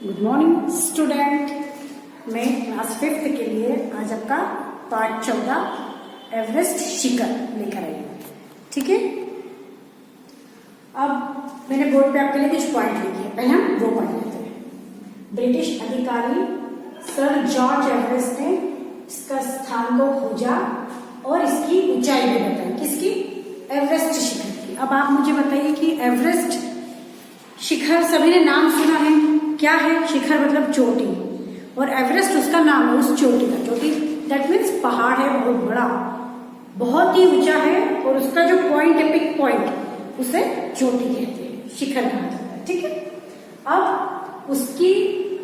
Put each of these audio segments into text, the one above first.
Good morning student. मैं class 5th के लिए आज आपका पार्ट 14 एवरेस्ट शिखर लेकर आई हूँ। ठीक है, अब मैंने बोर्ड पे आपके लिए कुछ पॉइंट लिखे हैं, पहले हम वो पढ़ लेते हैं। ब्रिटिश अधिकारी सर जॉर्ज एवरेस्ट ने इसका स्थान को खोजा और इसकी ऊंचाई भी बताई। किसकी? एवरेस्ट शिखर की। अब आप मुझे बताइए कि एवरेस्ट शिखर सभी ने नाम सुना है, क्या है? शिखर मतलब चोटी, और एवरेस्ट उसका नाम है, उस चोटी का। चोटी दैट मीन्स पहाड़ है, बहुत बड़ा, बहुत ही ऊंचा है, और उसका जो पॉइंट है, पिक पॉइंट, उसे चोटी कहते हैं, शिखर कहा जाता है। ठीक है, अब उसकी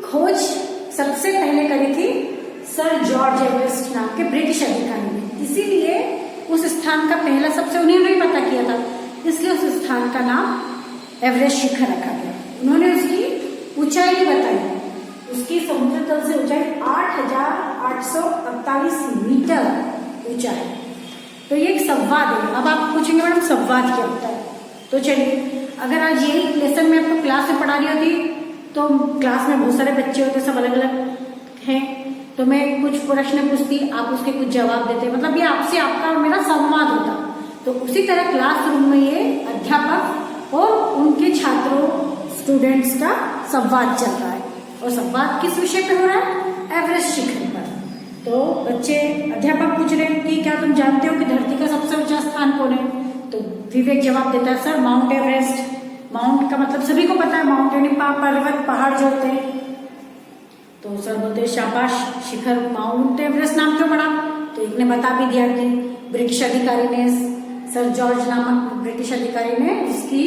खोज सबसे पहले करी थी सर जॉर्ज एवरेस्ट नाम के ब्रिटिश अधिकारी ने, इसीलिए उस स्थान का पहला सबसे उन्होंने ही पता किया था, इसलिए उस स्थान का नाम एवरेस्ट शिखर रखा गया। उन्होंने उसकी ऊंचाई बताई, उसकी समुद्र तल से ऊंचाई 8,848 मीटर ऊंचा है। तो ये एक संवाद है। अब आप पूछेंगे मैडम संवाद क्या होता है? तो चलिए, अगर आज यही लेसन में आपको क्लास में पढ़ा रही होती तो क्लास में बहुत सारे बच्चे होते, सब अलग अलग हैं, तो मैं कुछ प्रश्न पूछती, आप उसके कुछ जवाब देते, मतलब ये आपसे आपका और मेरा संवाद होता। तो उसी तरह क्लासरूम में ये अध्यापक और उनके छात्रों स्टूडेंट्स का संवाद चल रहा है, और संवाद किस विषय पे हो रहा है? एवरेस्ट शिखर पर। तो बच्चे, अध्यापक पूछ रहे हैं कि क्या तुम जानते हो कि धरती का सबसे ऊंचा स्थान कौन है? तो विवेक जवाब देता है, सर माउंट एवरेस्ट। माउंट का मतलब सभी को पता है, माउंट यानी पर्वत, पहाड़ जो होते हैं। तो सर बोलते हैं शाबाश, शिखर माउंट एवरेस्ट नाम क्यों पड़ा? तो एक ने बता भी दिया कि ब्रिटिश अधिकारी ने, सर जॉर्ज नामक ब्रिटिश अधिकारी ने इसकी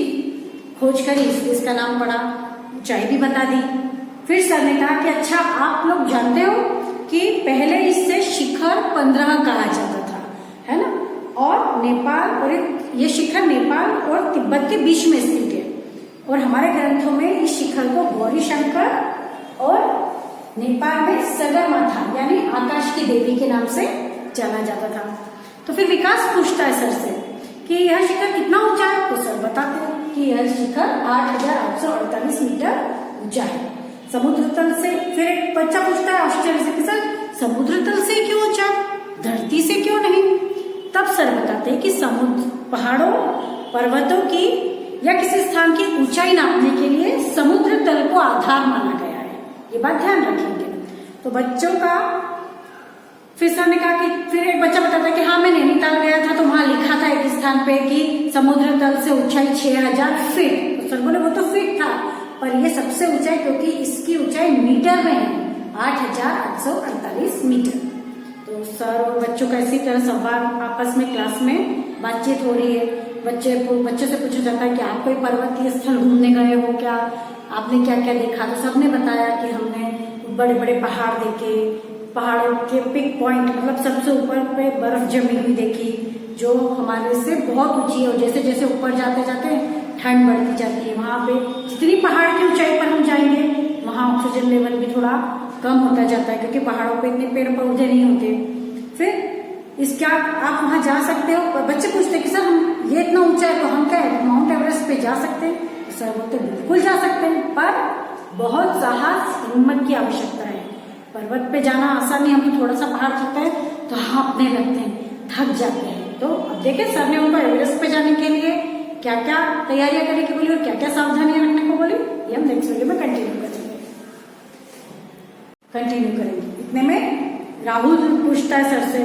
खोज करी, इसलिए इसका नाम पड़ा। ऊंचाई भी बता दी। फिर सर ने कहा कि अच्छा, आप लोग जानते हो कि पहले इससे शिखर 15 कहा जाता था, है ना? और नेपाल, और ये शिखर नेपाल और तिब्बत के बीच में स्थित है, और हमारे ग्रंथों में इस शिखर को गौरी शंकर और नेपाल में सगरमाथा यानी आकाश की देवी के नाम से जाना जाता था। तो फिर विकास पूछता है सर से कि यह शिखर कितना ऊंचा है? तो सर बताते हैं कि यह शिखर 8,848 मीटर ऊंचा है समुद्र तल से। फिर एक बच्चा पूछता है आश्चर्य से कि सर समुद्र तल से क्यों ऊंचा, धरती से क्यों नहीं? तब सर बताते हैं कि समुद्र, पहाड़ों, पर्वतों की या किसी स्थान की ऊंचाई नापने के लिए समुद्र तल को आधार माना गया है। ये बात ध्यान रखेंगे। तो बच्चों का, फिर सर ने कहा कि, फिर एक बच्चा बताता है कि हाँ मैं नैनीताल गया था, तो वहां लिखा था एक स्थान पे कि समुद्र तल से ऊंचाई 6,000 फीट। तो सर बोले वो तो फीट था, पर ये सबसे ऊंचाई, क्योंकि इसकी ऊंचाई मीटर में है, 8,848 मीटर। तो सर और बच्चों का इसी तरह संवाद आपस में क्लास में बातचीत हो रही है। बच्चों से पूछा जाता है कि आप कोई पर्वतीय स्थल घूमने गए हो क्या, आपने क्या क्या देखा? तो सबने बताया कि हमने बड़े बड़े पहाड़ देखे, पहाड़ों के पिक पॉइंट मतलब सबसे ऊपर पे बर्फ जमी हुई देखी, जो हमारे से बहुत ऊंची है, और जैसे जैसे ऊपर जाते जाते ठंड बढ़ती जाती है। वहां पे जितनी पहाड़ की ऊंचाई पर हम जाएंगे, वहां ऑक्सीजन लेवल भी थोड़ा कम होता जाता है, क्योंकि पहाड़ों पे इतने पेड़ पौधे नहीं होते। फिर इसका आप वहां जा सकते हो। बच्चे पूछते हैं कि सर हम, ये इतना ऊंचा है तो हम क्या है माउंट एवरेस्ट पे जा सकते हैं? तो सर बोलते बिल्कुल जा सकते हैं, पर बहुत साहस, हिम्मत की आवश्यकता है। पर्वत पे जाना आसान नहीं, हम थोड़ा सा पहाड़ चढ़ते हैं तो हाँफने लगते हैं, थक जाते हैं। तो अब देखें, सर ने उनको एवरेस्ट पे जाने के लिए क्या क्या तैयारियां करने की बोली और क्या क्या सावधानियां रखने को बोली, ये हम नेक्स्ट वीडियो में कंटिन्यू करेंगे। इतने में राहुल पूछता है सर से,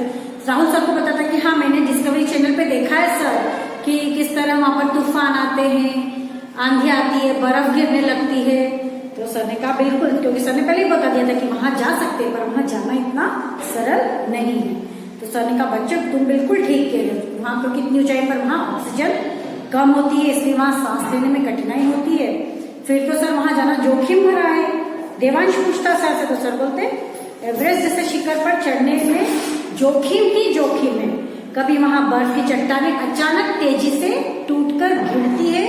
राहुल सर को बताता है कि हाँ मैंने डिस्कवरी चैनल पे देखा है सर कि किस तरह वहां पर तूफान आते हैं, आंधी आती है, बर्फ गिरने लगती है। तो सर ने कहा बिल्कुल, क्योंकि सर ने पहले ही बता दिया था कि वहां जा सकते हैं, पर वहां जाना इतना सरल नहीं है। तो सर ने कहा बच्चों तुम बिल्कुल ठीक कह रहे हो, वहां पर कितनी ऊंचाई पर वहां ऑक्सीजन कम होती है, इसलिए वहां सांस लेने में कठिनाई होती है। फिर तो सर वहां जाना जोखिम भरा है। देवांश पूछता सर से, तो सर बोलते एवरेस्ट जैसे शिखर पर चढ़ने में जोखिम ही जोखिम है। कभी वहां बर्फ की चट्टानें अचानक तेजी से टूटकर गिरती है,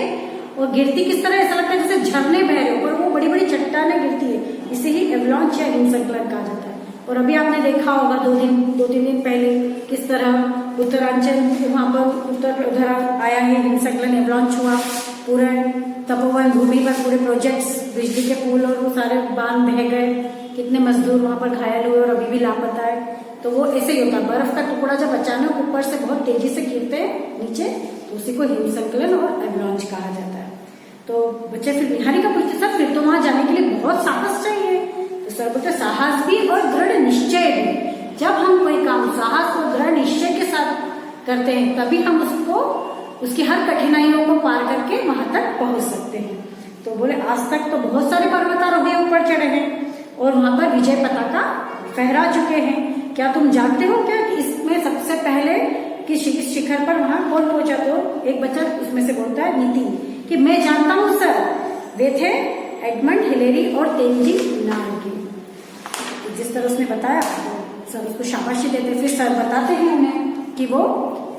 और गिरती किस तरह, ऐसा लगता है जैसे झरने बह रहे हो, पर वो बड़ी बड़ी चट्टानें गिरती है। इसे ही एवलांच या हिमस्खलन कहा जाता है। और अभी आपने देखा होगा 2-3 दिन पहले किस तरह उत्तरांचल, वहां पर उधर आया है हिमस्खलन, एवलांच हुआ। पूरे तपोवन भूमि पर पूरे प्रोजेक्ट्स, बिजली के पुल और वो सारे बांध बह गए, कितने मजदूर वहां पर घायल हुए और अभी भी लापता है। तो वो ऐसे ही होता है, बर्फ का टुकड़ा जब अचानक ऊपर से बहुत तेजी से गिरते हैं नीचे, तो उसी को हिमस्खलन और एवलांच कहा जाता है। तो बच्चे फिर निहारिका पूछते सर फिर तो वहां जाने के लिए बहुत साहस चाहिए। तो सर बोलते साहस भी और दृढ़ निश्चय भी। जब हम कोई काम साहस और दृढ़ निश्चय के साथ करते हैं तभी हम उसकी हर कठिनाइयों को पार करके वहां तक पहुंच सकते हैं। तो बोले आज तक तो बहुत सारे पर्वतारोही ऊपर चढ़े हैं और वहां पर विजय पताका फहरा चुके हैं। क्या तुम जानते हो क्या कि इसमें सबसे पहले कि शिखर पर वहां कौन पहुंचा? तो एक बच्चा उसमें से बोलता है नितिन कि मैं जानता हूं सर, वे थे एडमंड हिलेरी और तेनजिंग नार्गे। तो जिस तरह उसने बताया तो सर उसको शाबाशी देते। फिर सर बताते हैं उन्हें कि वो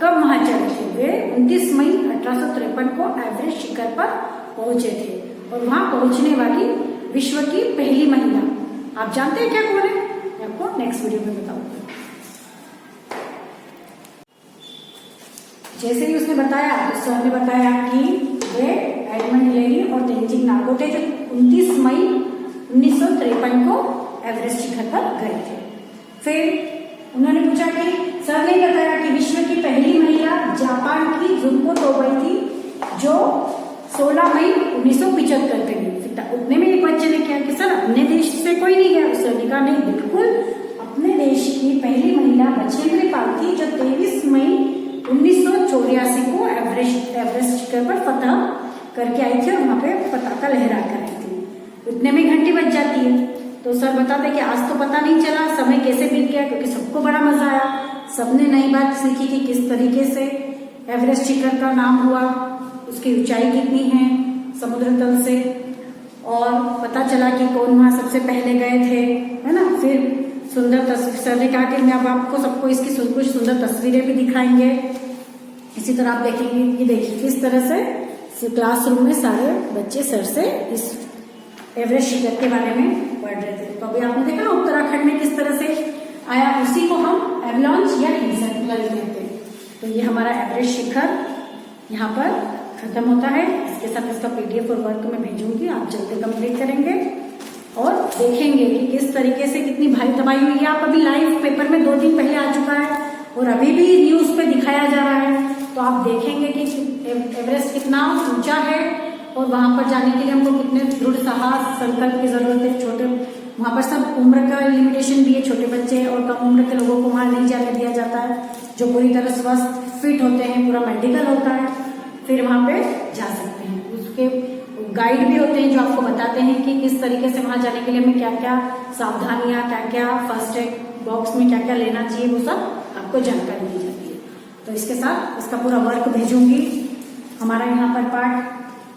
कब वहां चढ़े थे। वे 29 मई 1853 को एवरेस्ट शिखर पर पहुंचे थे और वहां पहुंचने वाली विश्व की पहली महिला, आप जानते हैं क्या कौन है? मैं आपको नेक्स्ट वीडियो में बताऊंगी। जैसे ही उसने बताया तो सर ने बताया कि वे एडमंड हिलेरी और तेनजिंग नार्गे थे जो 29 मई 1953 को एवरेस्ट शिखर पर गए थे। फिर उन्होंने पूछा कि सर ने बताया कि विश्व की पहली महिला जापान की जुनको तोबई थी जो 16 मई 1975 में गई। उतने में एक बच्चे ने क्या कि सर अपने देश से कोई नहीं गया। सर ने कहा नहीं, बिल्कुल अपने देश की पहली महिला बछेंद्री पाल थी जो 23 मई 1984 को एवरेस्ट शिखर पर फतह करके आई थी और वहां पे पताका लहरा कर आई थी। उतने में घंटी बज जाती है। तो सर बताते कि आज तो पता नहीं चला समय कैसे बीत गया, क्योंकि सबको बड़ा मजा आया, सबने नई बात सीखी कि किस तरीके से एवरेस्ट शिखर का नाम हुआ, उसकी ऊंचाई कितनी है समुद्र तल से, और पता चला कि कौन वहां सबसे पहले गए थे, है ना। फिर सुंदर तस्वीर, सर ने कहा कि मैं अब आपको सबको इसकी कुछ सुंदर तस्वीरें भी दिखाएंगे। इसी तरह आप देखेंगे कि देखिए किस तरह से क्लासरूम में सारे बच्चे सर से इस एवरेस्ट शिखर के बारे में पढ़ रहे थे। तो अभी आपने देखा ना उत्तराखंड में किस तरह से आया, उसी को हम एवलांच या हिमस्खलन कहते हैं। तो ये हमारा एवरेस्ट शिखर यहाँ पर खत्म होता है। इसके साथ इसका PDF और वर्क मैं भेजूंगी, आप जल्दी कंप्लीट करेंगे और देखेंगे कि किस तरीके से कितनी भारी तबाही हुई है। आप अभी लाइव पेपर में 2 दिन पहले आ चुका है और अभी भी न्यूज पे दिखाया जा रहा है। तो आप देखेंगे कि एवरेस्ट कितना ऊंचा है और वहां पर जाने के लिए हमको कितने दृढ़ साहस संकल्प की जरूरत है। छोटे वहां पर सब उम्र का लिमिटेशन भी है, छोटे बच्चे और कम उम्र के लोगों को वहां नहीं जाने दिया जाता है। जो पूरी तरह स्वस्थ फिट होते हैं, पूरा मेडिकल होता है, फिर वहां पे जा सकते हैं। उसके गाइड भी होते हैं जो आपको बताते हैं कि किस तरीके से वहां जाने के लिए हमें क्या क्या सावधानियां, क्या क्या फर्स्ट एड बॉक्स में क्या क्या लेना चाहिए, वो सब आपको जानकारी दी जाती है। तो इसके साथ इसका पूरा वर्क भेजूंगी। हमारा यहाँ पर पार्ट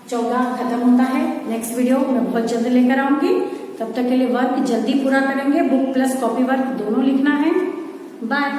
14 खत्म होता है। नेक्स्ट वीडियो मैं बहुत जल्द लेकर आऊंगी। तब तक के लिए वर्क जल्दी पूरा करेंगे। बुक प्लस कॉपी वर्क दोनों लिखना है। बाय।